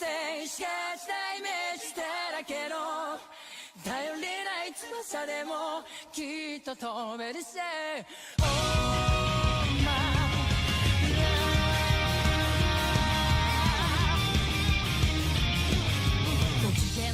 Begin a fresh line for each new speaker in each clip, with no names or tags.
静しかしたイメージだらけの頼りない翼でもきっと飛べるぜ Oh my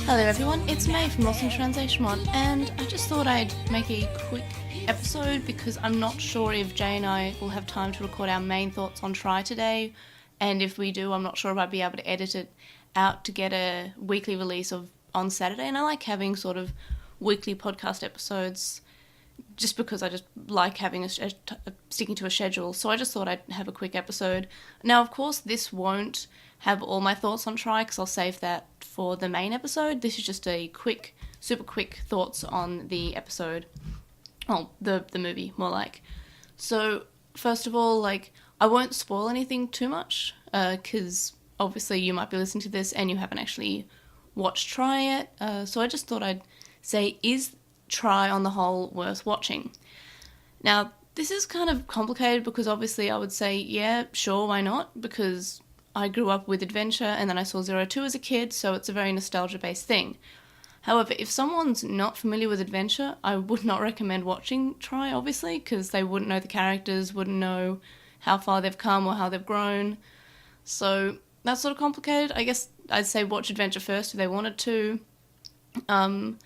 Hello everyone, it's May from LostinTranslationmon, and I just thought I'd make a quick episode because I'm not sure if Jay and I will have time to record our main thoughts on Try today, and if we do, I'm not sure if I'd be able to edit it out to get a weekly release on Saturday, and I like having sort of weekly podcast episodes just because I just like having sticking to a schedule, so I just thought I'd have a quick episode. Now, of course, this won't have all my thoughts on Try because I'll save that for the main episode. This is just a quick, super quick thoughts on the episode. Oh, the movie, more like. So, first of all, I won't spoil anything too much because obviously you might be listening to this and you haven't actually watched Try yet. So I just thought I'd say, is Try on the whole worth watching? Now, this is kind of complicated because obviously I would say, yeah, sure, why not? Because I grew up with Adventure and then I saw 02 as a kid, so it's a very nostalgia-based thing. However, if someone's not familiar with Adventure, I would not recommend watching Try, obviously, because they wouldn't know the characters, wouldn't know how far they've come or how they've grown. So that's sort of complicated. I guess I'd say watch Adventure first if they wanted to. 02,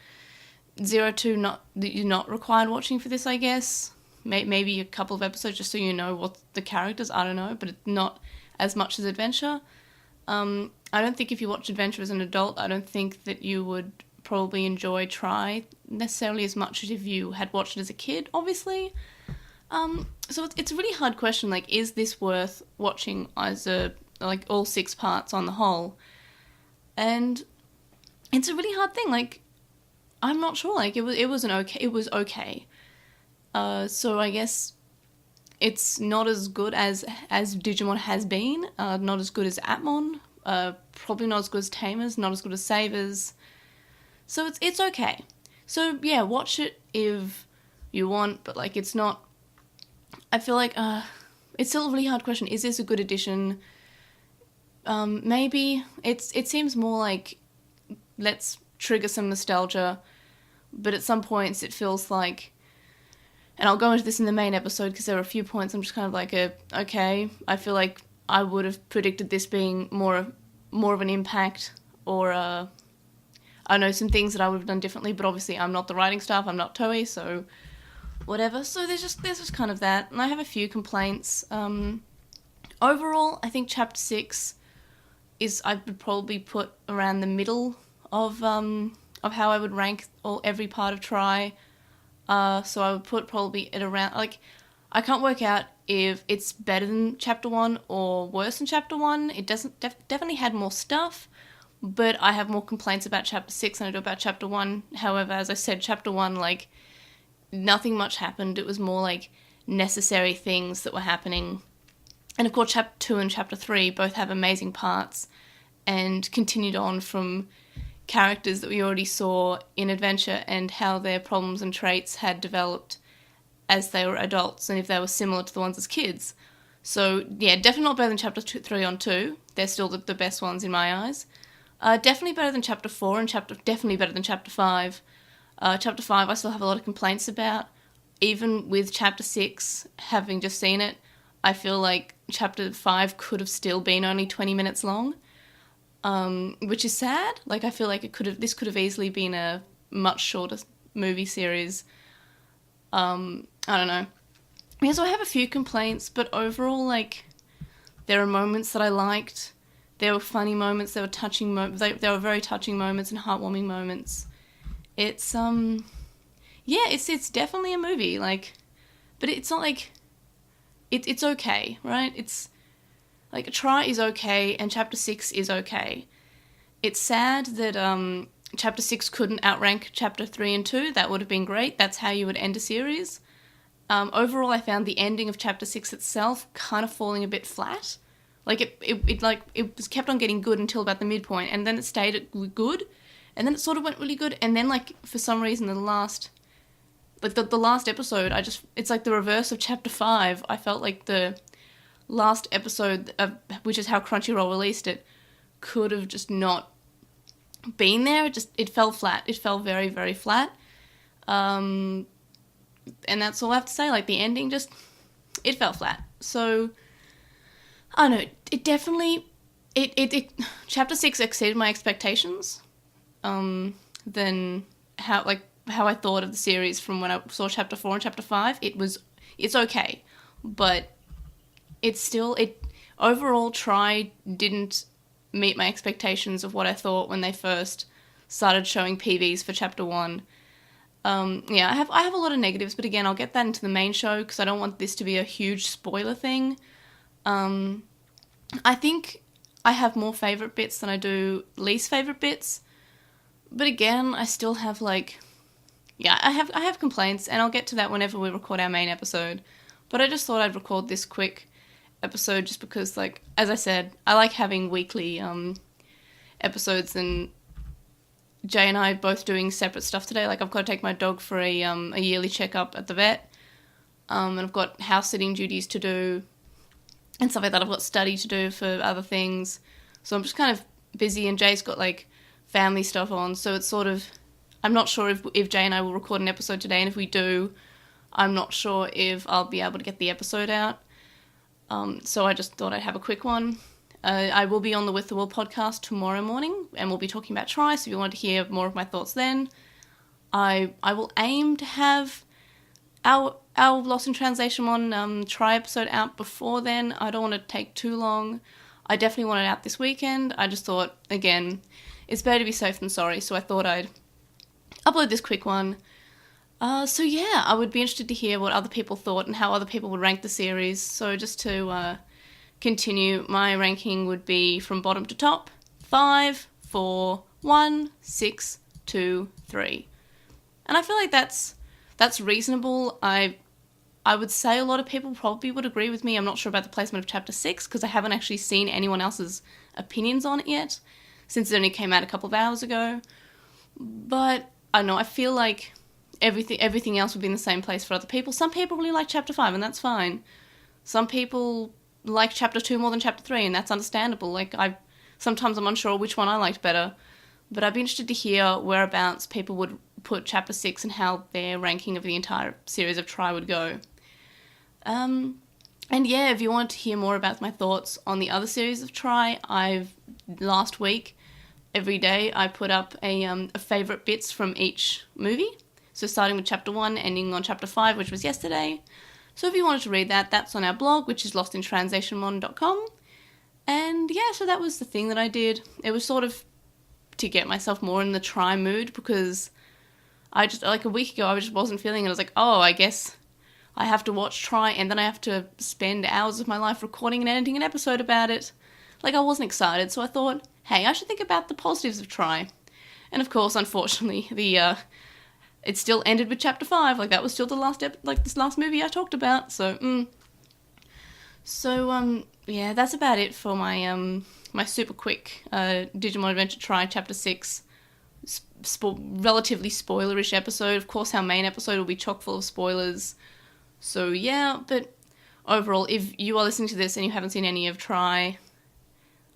you're not required watching for this, I guess. Maybe a couple of episodes just so you know what the characters, I don't know, but it's not as much as Adventure. I don't think if you watch Adventure as an adult, I don't think that you would probably enjoy Try necessarily as much as if you had watched it as a kid, obviously. So it's a really hard question, is this worth watching as all 6 parts on the whole? And it's a really hard thing, I'm not sure, it was okay. So I guess it's not as good as Digimon has been, not as good as Atmon, probably not as good as Tamers, not as good as Savers. So it's okay. So yeah, watch it if you want, but it's not. I feel like it's still a really hard question. Is this a good addition? Maybe it seems more like let's trigger some nostalgia, but at some points it feels like. And I'll go into this in the main episode because there are a few points I'm just kind of okay, I feel like I would have predicted this being more of an impact, or I know some things that I would have done differently, but obviously I'm not the writing staff, I'm not Toei, so whatever. So there's just kind of that, and I have a few complaints. Overall, I think Chapter 6 I would probably put around the middle of how I would rank every part of Try. So I would put probably at around, I can't work out if it's better than Chapter 1 or worse than Chapter 1. It definitely had more stuff, but I have more complaints about Chapter 6 than I do about Chapter 1. However, as I said, Chapter 1, nothing much happened. It was more, necessary things that were happening. And of course, Chapter 2 and Chapter 3 both have amazing parts and continued on from characters that we already saw in Adventure and how their problems and traits had developed as they were adults and if they were similar to the ones as kids. So, yeah, definitely not better than Chapter 3 on 2. They're still the best ones in my eyes. Definitely better than Chapter 4 and definitely better than Chapter 5. Chapter 5 I still have a lot of complaints about. Even with Chapter 6, having just seen it, I feel like Chapter 5 could have still been only 20 minutes long. Which is sad. I feel like this could have easily been a much shorter movie series. I don't know. Yeah, so I have a few complaints, but overall, there are moments that I liked. There were funny moments, there were touching moments, there were very touching moments and heartwarming moments. It's, it's definitely a movie, but it's not it's okay, right? It's, Try is okay, and Chapter 6 is okay. It's sad that Chapter 6 couldn't outrank Chapter 3 and 2. That would have been great. That's how you would end a series. Overall, I found the ending of Chapter 6 itself kind of falling a bit flat. It was kept on getting good until about the midpoint, and then it stayed at good, and then it sort of went really good, and then, for some reason, the last episode, it's the reverse of Chapter 5. I felt like the last episode, which is how Crunchyroll released it, could have just not been there. It fell flat. It fell very, very flat. And that's all I have to say. Like, the ending it fell flat. So, I don't know, it definitely, Chapter 6 exceeded my expectations, than how I thought of the series from when I saw Chapter 4 and Chapter 5. It's okay, but overall, Try didn't meet my expectations of what I thought when they first started showing PVs for Chapter 1. I have a lot of negatives, but again, I'll get that into the main show because I don't want this to be a huge spoiler thing. I think I have more favourite bits than I do least favourite bits, but again, I still have I have complaints, and I'll get to that whenever we record our main episode, but I just thought I'd record this quick episode just because, as I said, I like having weekly episodes, and Jay and I are both doing separate stuff today. I've got to take my dog for a yearly checkup at the vet, and I've got house sitting duties to do and stuff like that. I've got study to do for other things, so I'm just kind of busy, and Jay's got family stuff on, so it's sort of, I'm not sure if Jay and I will record an episode today, and if we do, I'm not sure if I'll be able to get the episode out. So I just thought I'd have a quick one. I will be on the With the Will podcast tomorrow morning, and we'll be talking about Try, so if you want to hear more of my thoughts then, I will aim to have our Lost in Translationmon Try episode out before then. I don't want to take too long. I definitely want it out this weekend. I just thought, again, it's better to be safe than sorry, so I thought I'd upload this quick one. So yeah, I would be interested to hear what other people thought and how other people would rank the series. So just to continue, my ranking would be from bottom to top: 5, 4, 1, 6, 2, 3. And I feel like that's reasonable. I would say a lot of people probably would agree with me. I'm not sure about the placement of Chapter 6 because I haven't actually seen anyone else's opinions on it yet, since it only came out a couple of hours ago. But I don't know, I feel like everything else would be in the same place for other people. Some people really like Chapter 5, and that's fine. Some people like Chapter 2 more than Chapter 3, and that's understandable. Sometimes I'm unsure which one I liked better, but I'd be interested to hear whereabouts people would put Chapter 6 and how their ranking of the entire series of Try would go. And yeah, if you want to hear more about my thoughts on the other series of Try, last week, every day, I put up a favourite bits from each movie. So starting with Chapter 1, ending on Chapter 5, which was yesterday. So if you wanted to read that, that's on our blog, which is LostinTranslationmon.com. And yeah, so that was the thing that I did. It was sort of to get myself more in the Try mood, because I just, a week ago, I just wasn't feeling it. I was like, oh, I guess I have to watch Try, and then I have to spend hours of my life recording and editing an episode about it. I wasn't excited, so I thought, hey, I should think about the positives of Try. And of course, unfortunately, it still ended with Chapter 5. That was still the last this last movie I talked about. So, yeah, that's about it for my my super quick Digimon Adventure Try Chapter 6 relatively spoilerish episode. Of course, our main episode will be chock full of spoilers. So yeah, but overall, if you are listening to this and you haven't seen any of Try,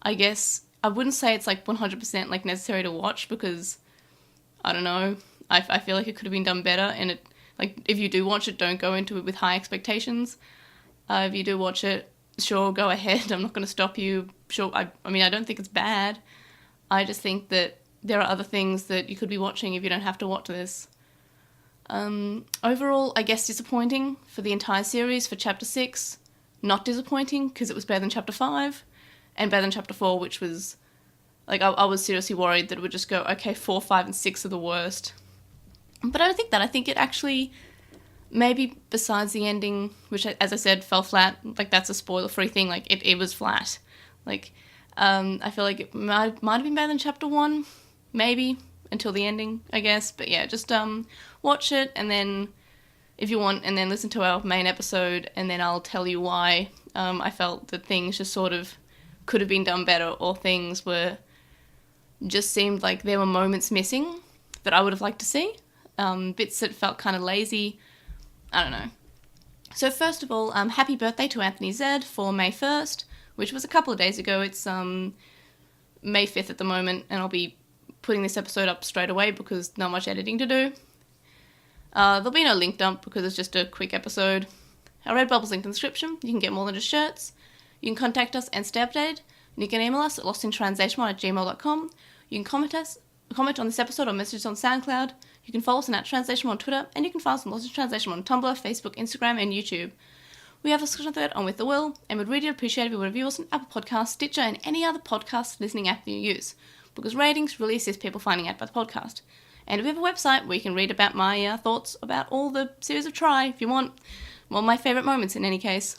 I guess I wouldn't say it's 100% necessary to watch, because I don't know. I feel like it could have been done better, and it, if you do watch it, don't go into it with high expectations. If you do watch it, sure, go ahead. I'm not going to stop you. Sure, I mean, I don't think it's bad. I just think that there are other things that you could be watching if you don't have to watch this. Overall, I guess disappointing for the entire series for Chapter 6. Not disappointing, because it was better than Chapter 5, and better than Chapter 4, which was, I was seriously worried that it would just go, okay, 4, 5, and 6 are the worst. But I don't think that. I think it actually, maybe besides the ending, which, as I said, fell flat, that's a spoiler-free thing, it was flat. I feel like it might have been better than Chapter 1, maybe, until the ending, I guess. But yeah, just watch it, and then, if you want, and then listen to our main episode, and then I'll tell you why I felt that things just sort of could have been done better, or things just seemed like there were moments missing that I would have liked to see. Bits that felt kind of lazy. I don't know. So first of all, happy birthday to Anthony Z for May 1st, which was a couple of days ago. It's May 5th at the moment, and I'll be putting this episode up straight away because not much editing to do. There'll be no link dump because it's just a quick episode. Our Redbubble's linked in the description. You can get more than just shirts. You can contact us and stay updated. You can email us at LostinTranslationmon@gmail.com. You can comment on this episode or message us on SoundCloud. You can follow us on @TranslationMon on Twitter, and you can find us on LostinTranslationmon on Tumblr, Facebook, Instagram, and YouTube. We have a discussion thread on With the Will, and would really appreciate if you would review us on Apple Podcasts, Stitcher, and any other podcast listening app you use, because ratings really assist people finding out about the podcast. And we have a website where you can read about my thoughts about all the series of Try, if you want. Well, my favourite moments in any case.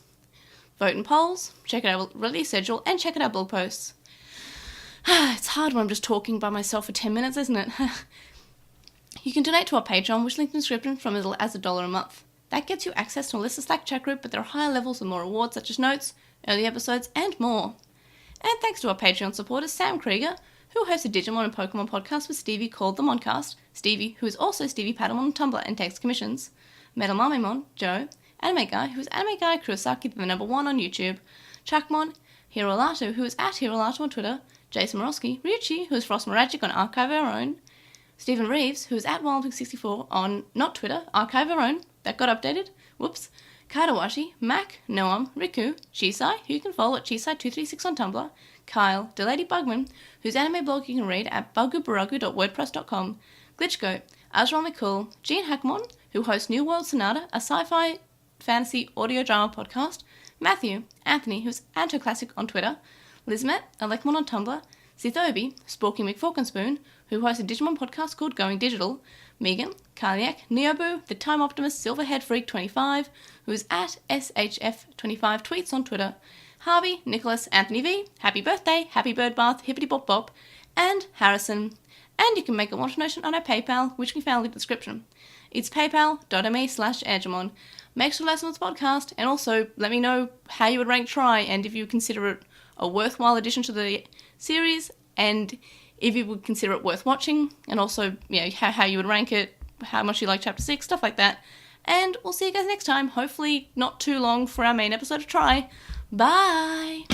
Vote in polls, check out our release schedule, and check out our blog posts. It's hard when I'm just talking by myself for 10 minutes, isn't it? You can donate to our Patreon, which is linked in the description, from as little as $1 a month. That gets you access to a list of Slack chat group, but there are higher levels with more rewards such as notes, early episodes, and more. And thanks to our Patreon supporters, Sam Krieger, who hosts a Digimon and Pokemon podcast with Stevie called The Moncast, Stevie, who is also Stevie Paddlemon on Tumblr and takes commissions, Metal Mamemon, Joe, Anime Guy, who is Anime Guy Kurosaki, the #1 on YouTube, Chuckmon, Hirolato, who is @Hirolato on Twitter, Jason Morosky, Ryuchi, who is Frost Moragic on Archive Our Own, Stephen Reeves, who is @WildPig64 on, not Twitter, Archive Our Own, that got updated, whoops, Kadawashi, Mac, Noam, Riku, Chisai, who you can follow at Chisai236 on Tumblr, Kyle, Delady Bugman, whose anime blog you can read at bugubaragu.wordpress.com, Glitchgoat, Azrael McCool, Gene Hackmon, who hosts New World Sonata, a sci-fi fantasy audio drama podcast, Matthew, Anthony, who's Antoclassic on Twitter, Lizmet, Alekmon on Tumblr, Sithobi, Sporky McForkinspoon, who hosts a Digimon podcast called Going Digital, Megan, Karliak, Neobu, The Time Optimist, Silverhead Freak 25, who is @SHF25 tweets on Twitter, Harvey, Nicholas, Anthony V, Happy Birthday, Happy Bird Bath, Hippity Bop Bop, and Harrison. And you can make a one-off donation on our PayPal, which can be found in the description. It's paypal.me/Angemon. Make sure to listen to this podcast, and also let me know how you would rank Try, and if you consider it a worthwhile addition to the series, and if you would consider it worth watching, and also, how you would rank it, how much you like Chapter 6, stuff like that. And we'll see you guys next time, hopefully not too long for our main episode of Try. Bye!